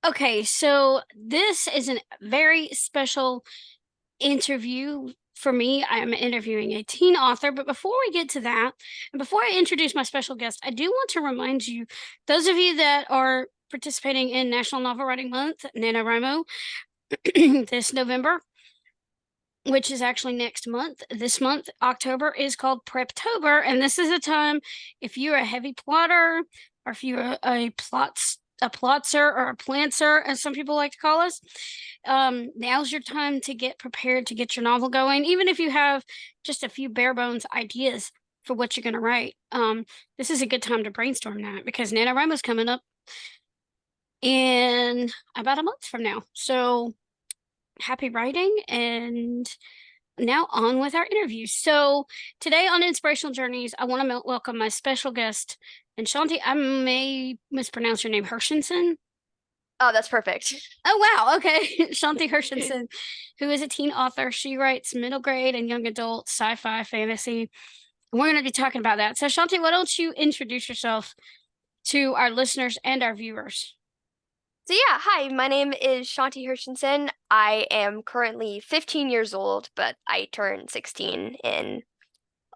Okay, so this is a very special interview for me. I am interviewing a teen author, but before we get to that, and before I introduce my special guest, I do want to remind you, those of you that are participating in National Novel Writing Month, NaNoWriMo, this November, which is actually next month. This month, October, is called Preptober, and this is a time if you're a heavy plotter or if you're a plotzer or a plantser, as some people like to call us. Now's your time to get prepared to get your novel going, even if you have just a few bare bones ideas for what you're going to write. This is a good time to brainstorm that because NaNoWriMo's coming up in about a month from now. So happy writing, and now on with our interview. So today on Inspirational Journeys, I want to welcome my special guest. And Shanti, I may mispronounce your name, Hershenson. Oh, that's perfect. Oh, wow. Okay. Shanti Hershenson, who is a teen author. She writes middle grade and young adult sci-fi fantasy. We're going to be talking about that. So, Shanti, why don't you introduce yourself to our listeners and our viewers? So yeah, hi, my name is Shanti Hershenson. I am currently 15 years old, but I turn 16 in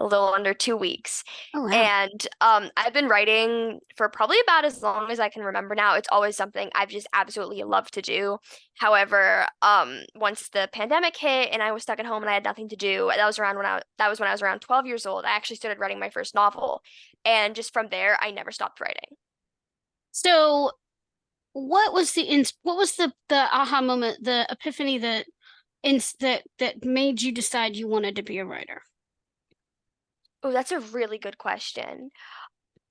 a little under 2 weeks. Oh, wow. And I've been writing for probably about as long as I can remember now. It's always something I've just absolutely loved to do. However, once the pandemic hit and I was stuck at home and I had nothing to do, that was when I was around 12 years old. I actually started writing my first novel. And just from there, I never stopped writing. So, what was the aha moment, the epiphany that made you decide you wanted to be a writer? Oh, that's a really good question.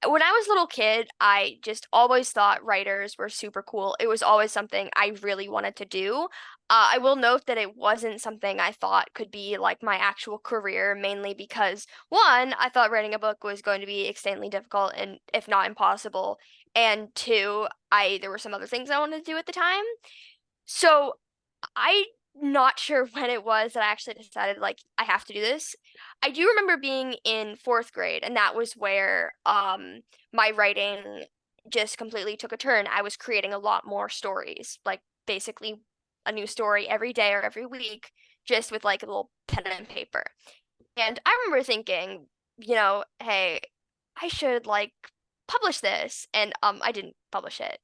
When I was a little kid, I just always thought writers were super cool. It was always something I really wanted to do. I will note that it wasn't something I thought could be like my actual career, mainly because one, I thought writing a book was going to be extremely difficult and if not impossible. And two, I there were some other things I wanted to do at the time. So I'm not sure when it was that I actually decided like I have to do this. I do remember being in fourth grade, and that was where my writing just completely took a turn. I was creating a lot more stories, like basically a new story every day or every week, just with like a little pen and paper. And I remember thinking, hey, I should like publish this, and I didn't publish it.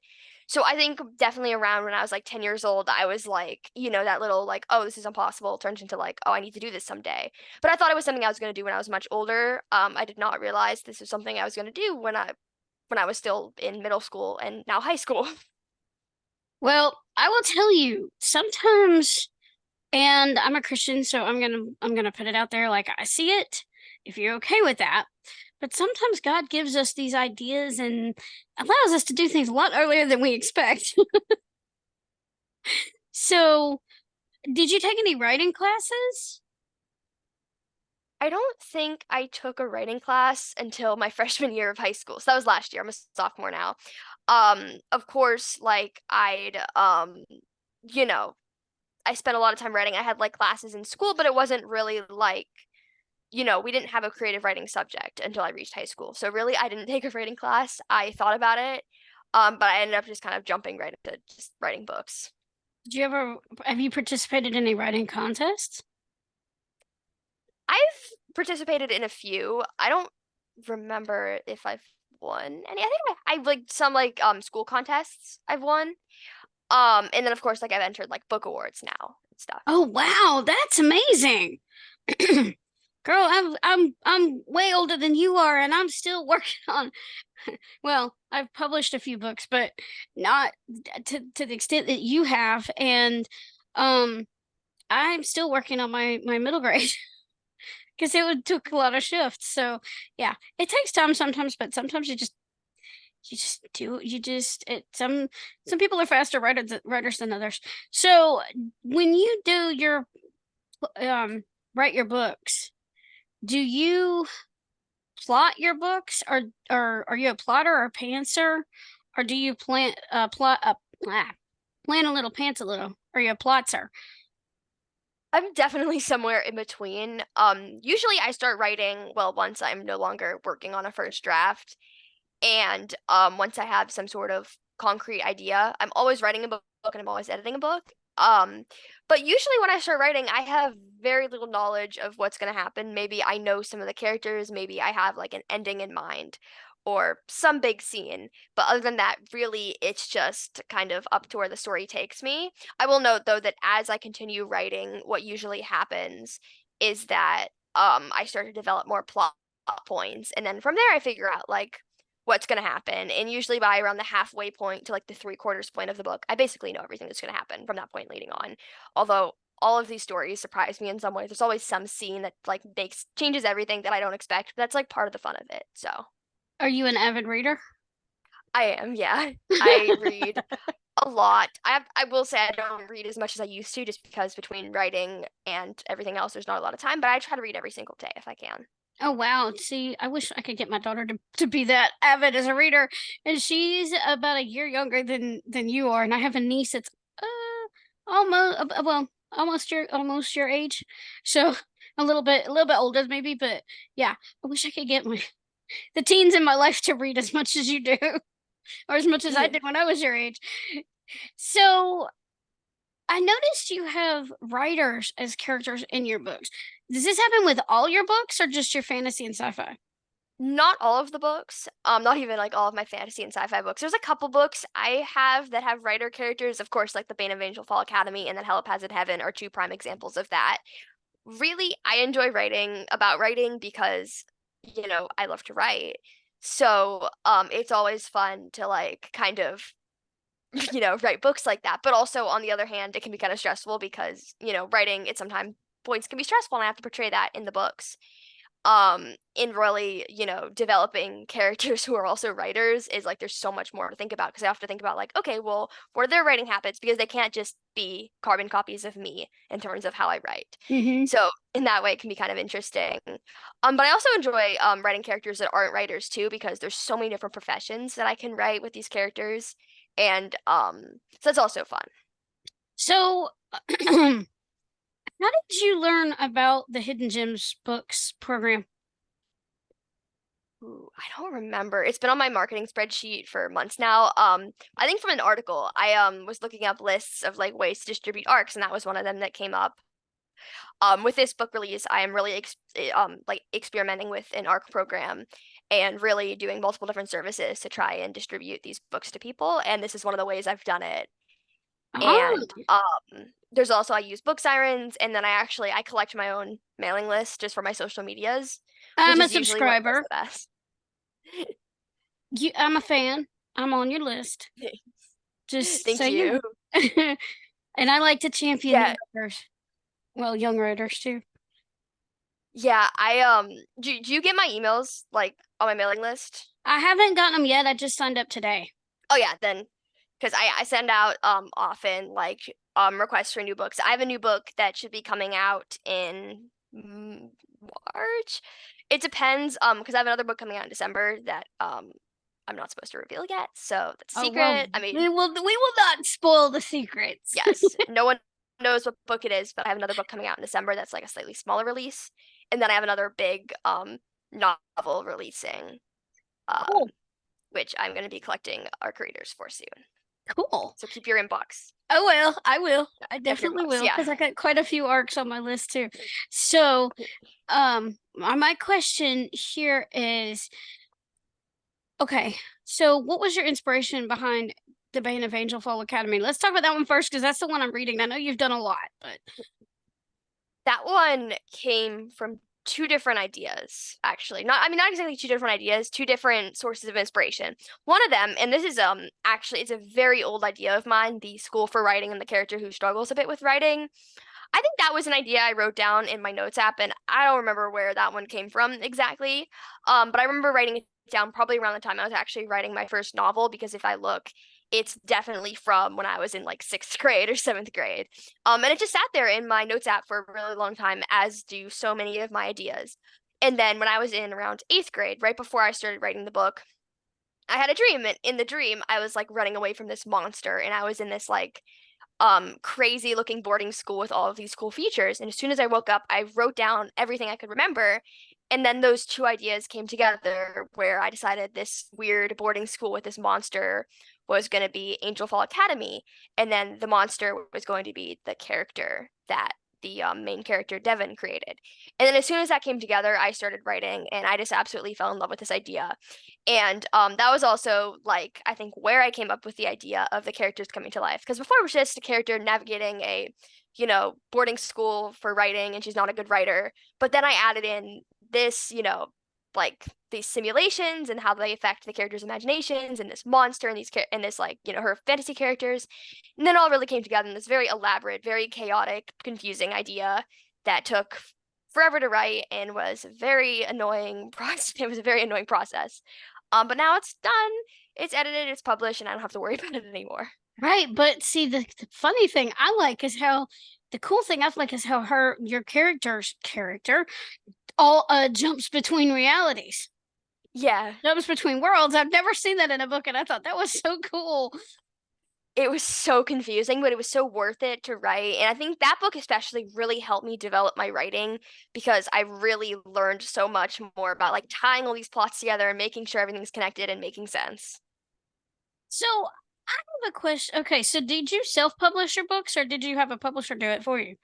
So I think definitely around when I was like 10 years old, I was like, that little like, oh, this is impossible turns into like, oh, I need to do this someday. But I thought it was something I was going to do when I was much older. I did not realize this was something I was going to do when I was still in middle school and now high school. Well, I will tell you, sometimes, and I'm a Christian, so I'm gonna put it out there like I see it, if you're okay with that. But sometimes God gives us these ideas and allows us to do things a lot earlier than we expect. So, did you take any writing classes? I don't think I took a writing class until my freshman year of high school. So that was last year. I'm a sophomore now. Of course, like you know, I spent a lot of time writing. I had like classes in school, but it wasn't really like, we didn't have a creative writing subject until I reached high school. So really, I didn't take a writing class. I thought about it, but I ended up just kind of jumping right into just writing books. Did you ever have you participated in any writing contests? I've participated in a few. I don't remember if I've won any. I think I've like some like school contests I've won. And then of course like I've entered like book awards now and stuff. Oh, wow, that's amazing. Girl, I'm way older than you are, and I'm still working on. Well, I've published a few books, but not to the extent that you have, and um, I'm still working on my middle grade because it would took a lot of shifts. So yeah, it takes time sometimes, but sometimes you just some people are faster writers than others. So when you do your um write your books, do you plot your books, or are you a plotter or a pantser, or do you plan a little, pants a little? Are you a plotzer? I'm definitely somewhere in between. Usually I start writing, well, once I'm no longer working on a first draft. And once I have some sort of concrete idea. I'm always writing a book and I'm always editing a book. But usually when I start writing, I have very little knowledge of what's going to happen. Maybe I know some of the characters, maybe I have like an ending in mind or some big scene. But other than that, really, it's just kind of up to where the story takes me. I will note though that as I continue writing, what usually happens is that I start to develop more plot points, and then from there I figure out like what's going to happen. And usually by around the halfway point to like the 3/4 point of the book, I basically know everything that's going to happen from that point leading on. Although all of these stories surprise me in some ways. There's always some scene that like changes everything that I don't expect. That's like part of the fun of it. So Are you an avid reader? I am, yeah. I read a lot. I will say I don't read as much as I used to just because between writing and everything else there's not a lot of time, but I try to read every single day if I can. Oh wow. See, I wish I could get my daughter to be that avid as a reader. And she's about a year younger than you are. And I have a niece that's almost well, almost your age. So a little bit older maybe, but yeah, I wish I could get the teens in my life to read as much as you do. Or as much as I did when I was your age. So I noticed you have writers as characters in your books. Does this happen with all your books or just your fantasy and sci-fi? Not all of the books, not even like all of my fantasy and sci-fi books. There's a couple books I have that have writer characters. Of course, like the Bane of Angel Fall Academy and then Hell Has in Heaven are two prime examples of that. Really, I enjoy writing about writing because, I love to write. So, it's always fun to like kind of, write books like that. But also on the other hand, it can be kind of stressful because, writing it sometimes points can be stressful and I have to portray that in the books. In really, developing characters who are also writers is like there's so much more to think about because I have to think about like, okay, well, what are their writing habits? Because they can't just be carbon copies of me in terms of how I write. Mm-hmm. So in that way, it can be kind of interesting. But I also enjoy writing characters that aren't writers too, because there's so many different professions that I can write with these characters, and so that's also fun. So how did you learn about the Hidden Gems books program? Ooh, I don't remember. It's been on my marketing spreadsheet for months now. I think from an article, I was looking up lists of like ways to distribute ARCs, and that was one of them that came up. With this book release, I am really like experimenting with an ARC program and really doing multiple different services to try and distribute these books to people. And this is one of the ways I've done it. Oh, And there's also I use book sirens, and then I collect my own mailing list just for my social medias, which I'm a is usually what does subscriber. the best. I'm a fan. I'm on your list. Just so Thank you you. know. And I like to champion Yeah, new writers. Well, young writers too. yeah. Do you get my emails like on my mailing list? I haven't gotten them yet. I just signed up today. Oh yeah, then because I send out often like requests for new books. I have a new book that should be coming out in March. It depends because I have another book coming out in December that I'm not supposed to reveal yet. So that's a Oh well, secret. I mean, we will not spoil the secrets. yes, no one knows what book it is, but I have another book coming out in December that's like a slightly smaller release. And then I have another big novel releasing, Cool. which I'm going to be collecting our creators for soon. Cool. So keep your inbox. Oh well, I will. I Check your definitely inbox. will Yeah. because I got quite a few arcs on my list too. So, my question here is, okay, so what was your inspiration behind the Bane of Angel Fall Academy? Let's talk about that one first because that's the one I'm reading. I know you've done a lot, but That one came from two different ideas, actually. Not exactly two different ideas, two different sources of inspiration. One of them, and this is actually it's a very old idea of mine, the school for writing and the character who struggles a bit with writing. I think that was an idea I wrote down in my notes app, and I don't remember where that one came from exactly. But I remember writing it down probably around the time I was actually writing my first novel, because if I look, it's definitely from when I was in like 6th grade or 7th grade. And it just sat there in my notes app for a really long time, as do so many of my ideas. And then when I was in around 8th grade, right before I started writing the book, I had a dream, and in the dream, I was like running away from this monster, and I was in this like crazy looking boarding school with all of these cool features. And as soon as I woke up, I wrote down everything I could remember. And then those two ideas came together where I decided this weird boarding school with this monster was going to be Angel Fall Academy, and then the monster was going to be the character that the main character Devin created. And then as soon as that came together, I started writing, and I just absolutely fell in love with this idea. And that was also like I think where I came up with the idea of the characters coming to life. Because before it was just a character navigating a, boarding school for writing, and she's not a good writer. But then I added in this, like these simulations and how they affect the characters' imaginations, and this monster and this like her fantasy characters, and then all really came together in this very elaborate, very chaotic, confusing idea that took forever to write and was very annoying process. It was a very annoying process. But now it's done. It's edited. It's published, and I don't have to worry about it anymore. Right, but see, the funny thing I like is how the cool thing I like is how your character's character all jumps between realities, Yeah, jumps between worlds. I've never seen that in a book, and I thought that was so cool. it was so confusing, but it was so worth it to write. And I think that book especially really helped me develop my writing because I really learned so much more about like tying all these plots together and making sure everything's connected and making sense. So I have a question. Okay, so did you self-publish your books, or did you have a publisher do it for you?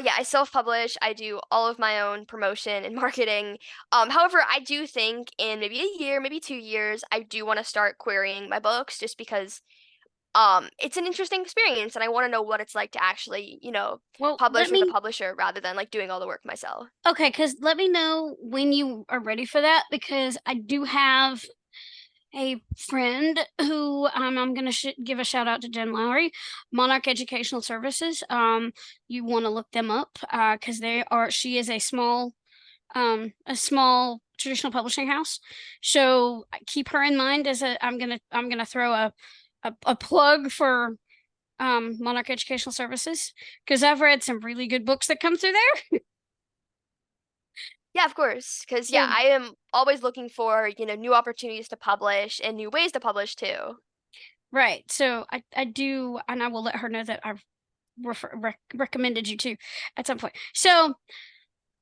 Yeah, I self-publish. I do all of my own promotion and marketing. However, I do think in maybe a year, maybe 2 years, I do want to start querying my books just because it's an interesting experience and I want to know what it's like to actually, Well, publish with a publisher rather than like doing all the work myself. okay, because let me know when you are ready for that, because I do have a friend who I'm going to give a shout out to Jen Lowry, Monarch Educational Services. You want to look them up because she is a small traditional publishing house. So keep her in mind as I'm gonna throw a plug for Monarch Educational Services, because I've read some really good books that come through there. Yeah, of course. Because, yeah, So I am always looking for, new opportunities to publish and new ways to publish too. right. So I do, and I will let her know that I've recommended you to at some point. So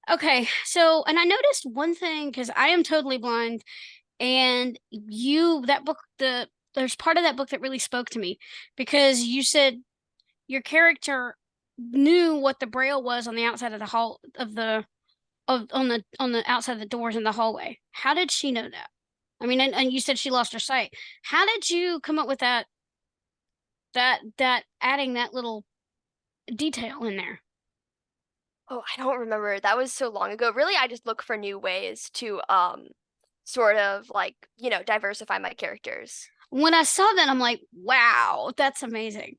okay, so and I noticed one thing because I am totally blind, and that book, there's part of that book that really spoke to me because you said your character knew what the braille was on the outside of the hall of the on the outside of the doors in the hallway. How did she know that? I mean, and you said she lost her sight. How did you come up with that adding that little detail in there? Oh, I don't remember. That was so long ago. Really, I just look for new ways to sort of like, diversify my characters. When I saw that, I'm like, wow, that's amazing.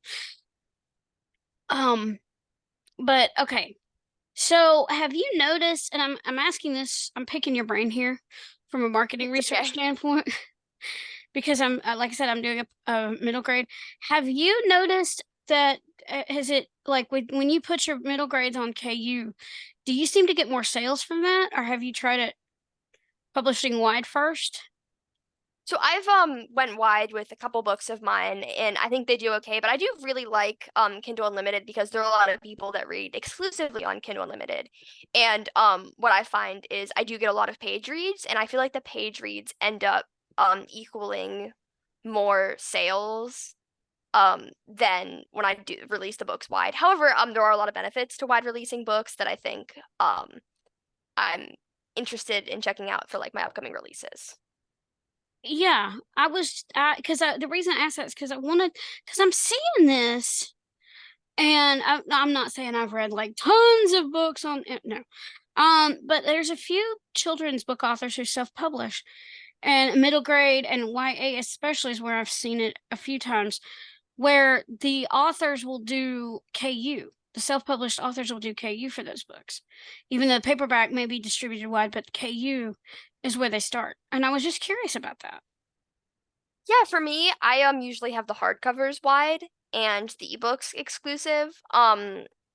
Um, but okay. So have you noticed, and I'm asking this, I'm picking your brain here from a marketing It's research okay. standpoint, because I'm like I said, I'm doing a middle grade. Have you noticed that has it like when you put your middle grades on KU, do you seem to get more sales from that, or have you tried it publishing wide first? So I've went wide with a couple books of mine and I think they do okay, but I do really like Kindle Unlimited because there are a lot of people that read exclusively on Kindle Unlimited. And what I find is I do get a lot of page reads and I feel like the page reads end up equaling more sales than when I do release the books wide. However, there are a lot of benefits to wide releasing books that I think I'm interested in checking out for like my upcoming releases. Yeah, I was because the reason I asked that is because I wanted because I'm seeing this, and I'm not saying I've read like tons of books on it, no, but there's a few children's book authors who self-publish, and middle grade and YA especially is where I've seen it a few times, where the authors will do KU. The self-published authors will do KU for those books, even though the paperback may be distributed wide, but KU is where they start. And I was just curious about that. Yeah, for me, I usually have the hardcovers wide and the ebooks exclusive.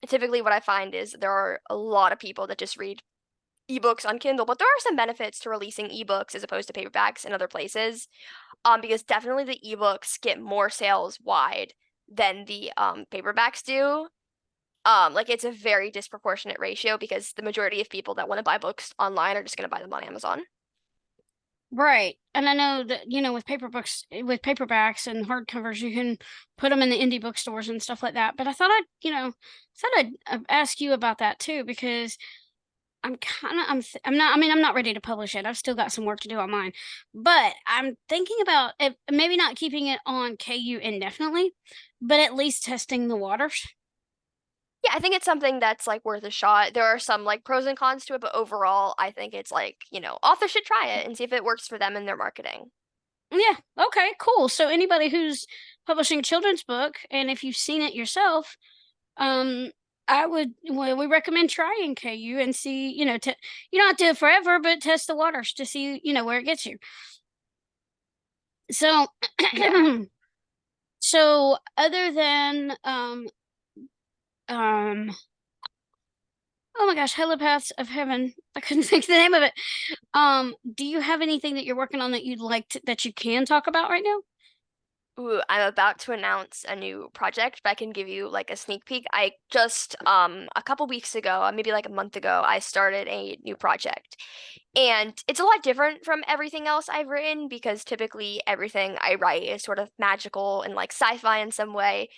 Typically what I find is there are a lot of people that just read ebooks on Kindle, but there are some benefits to releasing ebooks as opposed to paperbacks in other places. Because definitely the ebooks get more sales wide than the paperbacks do. Like it's a very disproportionate ratio because the majority of people that want to buy books online are just going to buy them on Amazon. Right. And I know that, with paper books, with paperbacks and hardcovers, you can put them in the indie bookstores and stuff like that. But I thought I'd ask you about that too, because I'm kind of, I'm not, I mean, I'm not ready to publish it. I've still got some work to do on mine, but I'm thinking about maybe not keeping it on KU indefinitely, but at least testing the waters. Yeah, I think it's something that's like worth a shot. There are some like pros and cons to it, but overall, I think it's like, authors should try it and see if it works for them in their marketing. Yeah. Okay. Cool. So anybody who's publishing a children's book, and if you've seen it yourself, um, we recommend trying KU and see, you don't have to do it forever, but test the waters to see, where it gets you. So, Yeah. so other than um, oh my gosh, Helipaths of Heaven, I couldn't think of the name of it. Do you have anything that you're working on that you'd like that you can talk about right now? Ooh, I'm about to announce a new project, but I can give you like a sneak peek. I just a couple weeks ago, maybe like a month ago, I started a new project. And it's a lot different from everything else I've written because typically everything I write is sort of magical and like sci-fi in some way.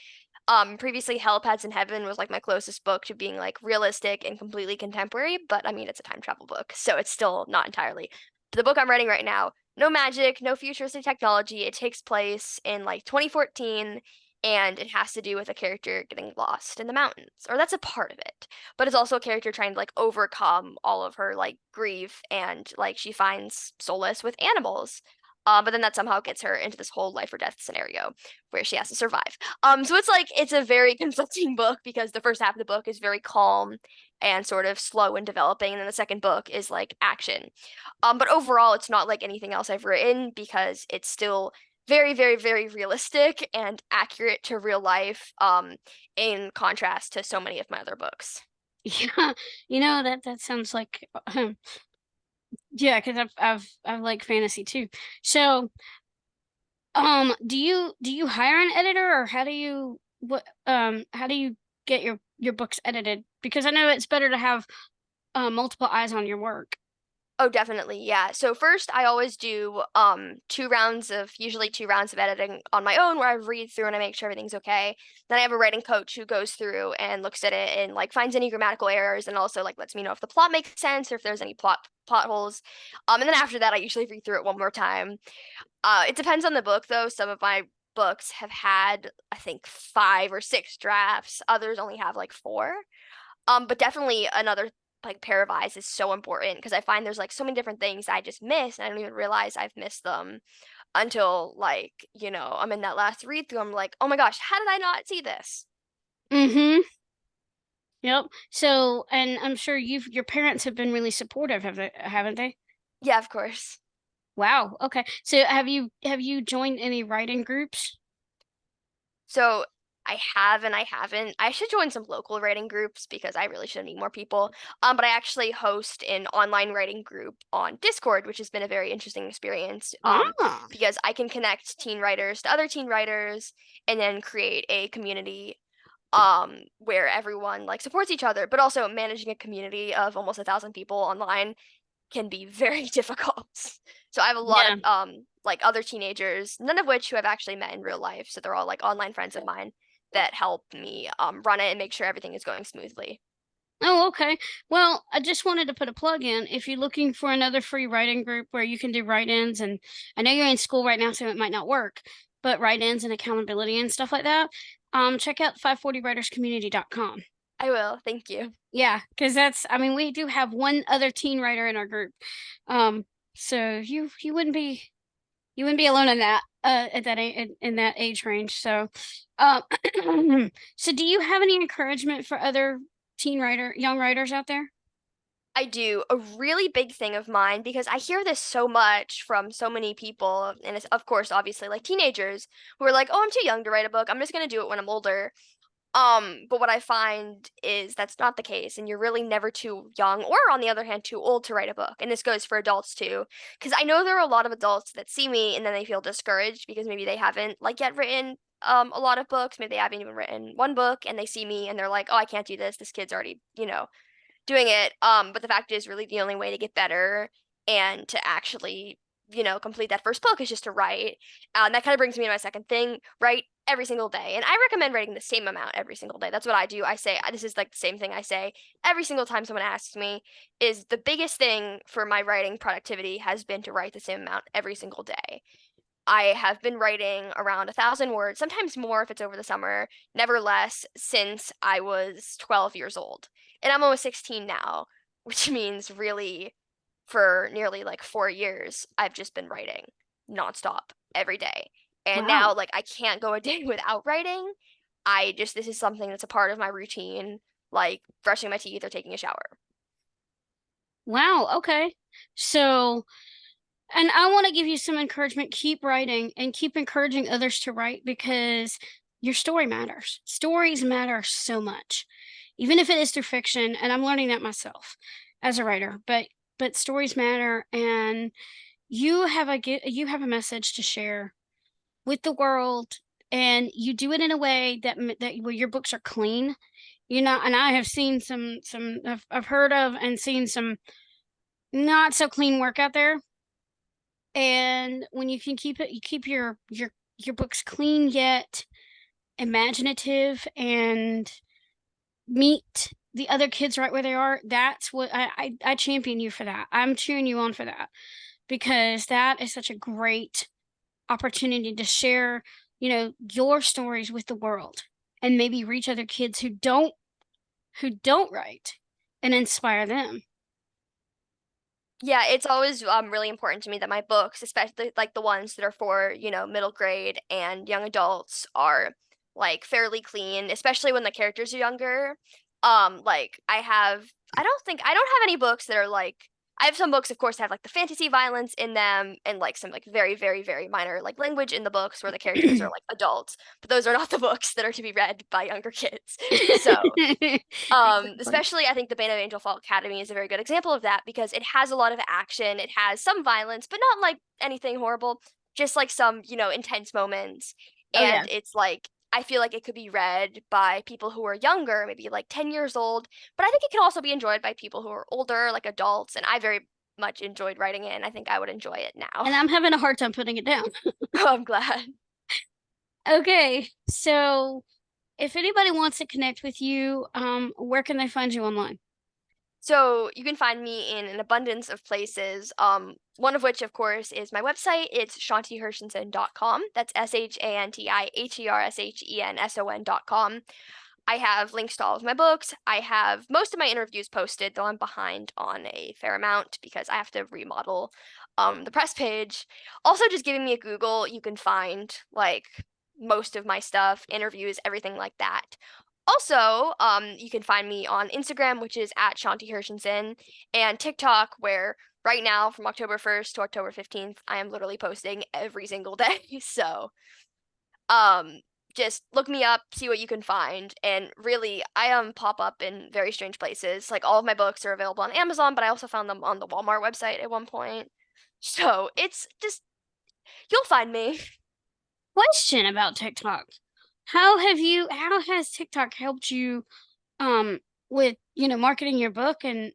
Previously Helipads in Heaven was like my closest book to being like realistic and completely contemporary, but I mean it's a time travel book, so it's still not entirely. The book I'm writing right now, no magic, no futuristic technology. It takes place in like 2014 and it has to do with a character getting lost in the mountains. Or that's a part of it. But it's also a character trying to like overcome all of her like grief and like she finds solace with animals. But then that somehow gets her into this whole life or death scenario where she has to survive. So it's like it's a very conflicting book because the first half of the book is very calm and sort of slow in developing, and then the second book is like action. But overall, it's not like anything else I've written because it's still very, very, very realistic and accurate to real life. In contrast to so many of my other books. Yeah, that sounds like yeah, because I've like fantasy too. So, do you hire an editor, or how do you get your books edited? Because I know it's better to have multiple eyes on your work. Oh, definitely. Yeah. So first I always do usually 2 rounds of editing on my own where I read through and I make sure everything's okay. Then I have a writing coach who goes through and looks at it and like finds any grammatical errors and also like lets me know if the plot makes sense or if there's any plot holes. And then after that I usually read through it one more time. It depends on the book though. Some of my books have had I think 5 or 6 drafts. Others only have like 4. But definitely another like pair of eyes is so important because I find there's like so many different things I just miss and I don't even realize I've missed them until like, I'm in that last read through. I'm like, oh my gosh, how did I not see this? Mm-hmm. Yep. So, and I'm sure your parents have been really supportive, haven't they? Yeah, of course. Wow. Okay. So have you joined any writing groups? So I have and I haven't. I should join some local writing groups because I really should meet more people. But I actually host an online writing group on Discord, which has been a very interesting experience. Ah. Because I can connect teen writers to other teen writers and then create a community where everyone like supports each other, but also managing a community of almost 1,000 people online can be very difficult. So I have a lot Yeah. of like other teenagers, none of which who I've actually met in real life. So they're all like online friends of mine that help me run it and make sure everything is going smoothly. Oh, okay. Well, I just wanted to put a plug in. If you're looking for another free writing group where you can do write-ins, and I know you're in school right now, so it might not work, but write-ins and accountability and stuff like that, check out 540writerscommunity.com. I will. Thank you. Yeah, because I mean, we do have one other teen writer in our group. Um, so you wouldn't be alone in that at in that age range. So, um, so do you have any encouragement for other young writers out there? I do. A really big thing of mine because I hear this so much from so many people, and it's of course obviously like teenagers who are like, "Oh, I'm too young to write a book. I'm just gonna do it when I'm older." But what I find is that's not the case, and you're really never too young, or on the other hand, too old to write a book. And this goes for adults too, because I know there are a lot of adults that see me and then they feel discouraged because maybe they haven't like yet written a lot of books. Maybe they haven't even written one book, and they see me and they're like, "Oh, I can't do this. This kid's already, doing it." But the fact is, really, the only way to get better and to actually complete that first book is just to write. And that kind of brings me to my second thing, write every single day. And I recommend writing the same amount every single day. That's what I do. I say, this is like the same thing I say every single time someone asks me, is the biggest thing for my writing productivity has been to write the same amount every single day. I have been writing around 1,000 words, sometimes more if it's over the summer, never less, since I was 12 years old. And I'm almost 16 now, which means really for nearly like 4 years, I've just been writing nonstop every day. And Wow. now, like, I can't go a day without writing. This is something that's a part of my routine, like brushing my teeth or taking a shower. Wow. Okay. So, and I want to give you some encouragement. Keep writing and keep encouraging others to write because your story matters. Stories matter so much, even if it is through fiction. And I'm learning that myself as a writer. But stories matter, and you have a message to share with the world, and you do it in a way that where your books are clean. And I have seen some I've heard of and seen some not so clean work out there. And when you can keep it, you keep your books clean yet imaginative and meet the other kids right where they are. That's what I champion you for that. I'm cheering you on for that because that is such a great opportunity to share, your stories with the world and maybe reach other kids who don't write and inspire them. Yeah, it's always really important to me that my books, especially like the ones that are for, middle grade and young adults are like fairly clean, especially when the characters are younger. Like I don't have any books that are like I have some books of course that have like the fantasy violence in them and like some like very very very minor like language in the books where the characters are like adults, but those are not the books that are to be read by younger kids. So, Exactly. especially I think the Bane of Angel Fall Academy is a very good example of that because it has a lot of action, it has some violence, but not like anything horrible, just like some, intense moments. Oh yeah. And it's like I feel like it could be read by people who are younger, maybe like 10 years old, but I think it can also be enjoyed by people who are older, like adults, and I very much enjoyed writing it, and I think I would enjoy it now. And I'm having a hard time putting it down. Oh, I'm glad. Okay. So if anybody wants to connect with you, where can they find you online? So you can find me in an abundance of places. One of which, of course, is my website. It's shantihershenson.com. That's ShantiHershenson.com. I have links to all of my books. I have most of my interviews posted, though I'm behind on a fair amount because I have to remodel the press page. Also, just giving me a Google, you can find like most of my stuff, interviews, everything like that. Also, you can find me on Instagram, which is at Shanti Hershenson, and TikTok, where right now from October 1st to October 15th, I am literally posting every single day. So, um, just look me up, see what you can find, and really, I pop up in very strange places. Like all of my books are available on Amazon, but I also found them on the Walmart website at one point. So it's just you'll find me. Question about TikTok. How has TikTok helped you with, marketing your book and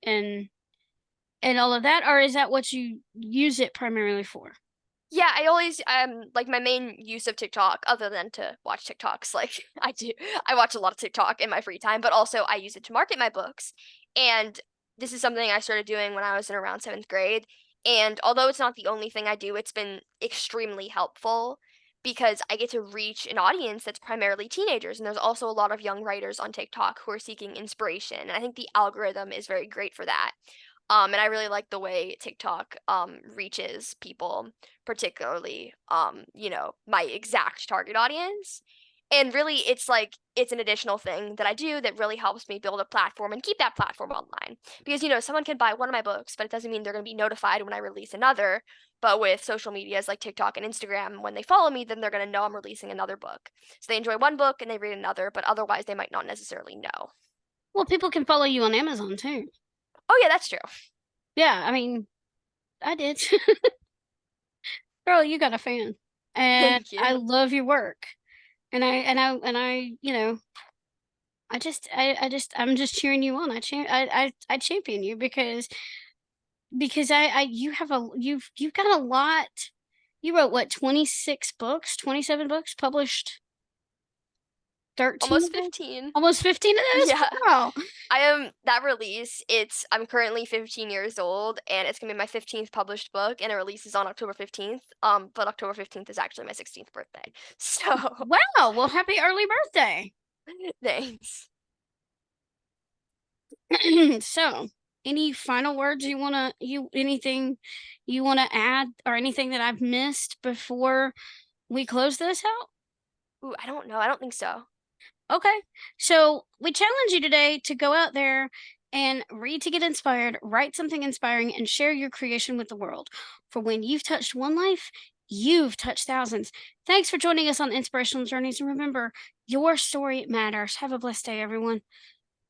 all of that, or is that what you use it primarily for? Yeah, I always like my main use of TikTok, other than to watch TikToks, like I watch a lot of TikTok in my free time, but also I use it to market my books. And this is something I started doing when I was in around seventh grade. And although it's not the only thing I do, it's been extremely helpful because I get to reach an audience that's primarily teenagers. And there's also a lot of young writers on TikTok who are seeking inspiration. And I think the algorithm is very great for that. And I really like the way TikTok reaches people, particularly my exact target audience. And really it's like it's an additional thing that I do that really helps me build a platform and keep that platform online. Because someone can buy one of my books, but it doesn't mean they're going to be notified when I release another. But with social medias like TikTok and Instagram, when they follow me, then they're going to know I'm releasing another book. So they enjoy one book and they read another, but otherwise they might not necessarily know. Well, people can follow you on Amazon too. Oh yeah, that's true. Yeah, I mean, I did. Girl, you got a fan. And Thank I you. love your work. And I, I'm just cheering you on. I champion you because because you've got a lot. You wrote what, 26 books, 27 books, published 13 Almost of them? 15. Almost 15 of those? Yeah. Wow. I am that release. I'm currently 15 years old, and it's gonna be my 15th published book, and it releases on October 15th. But October 15th is actually my 16th birthday. So Wow. Well, happy early birthday. thanks. So, any final words anything you want to add, or anything that I've missed before we close this out? Ooh, I don't know. I don't think so. Okay. So, we challenge you today to go out there and read to get inspired, write something inspiring, and share your creation with the world. For when you've touched one life, you've touched thousands. Thanks for joining us on Inspirational Journeys. And remember, your story matters. Have a blessed day, everyone.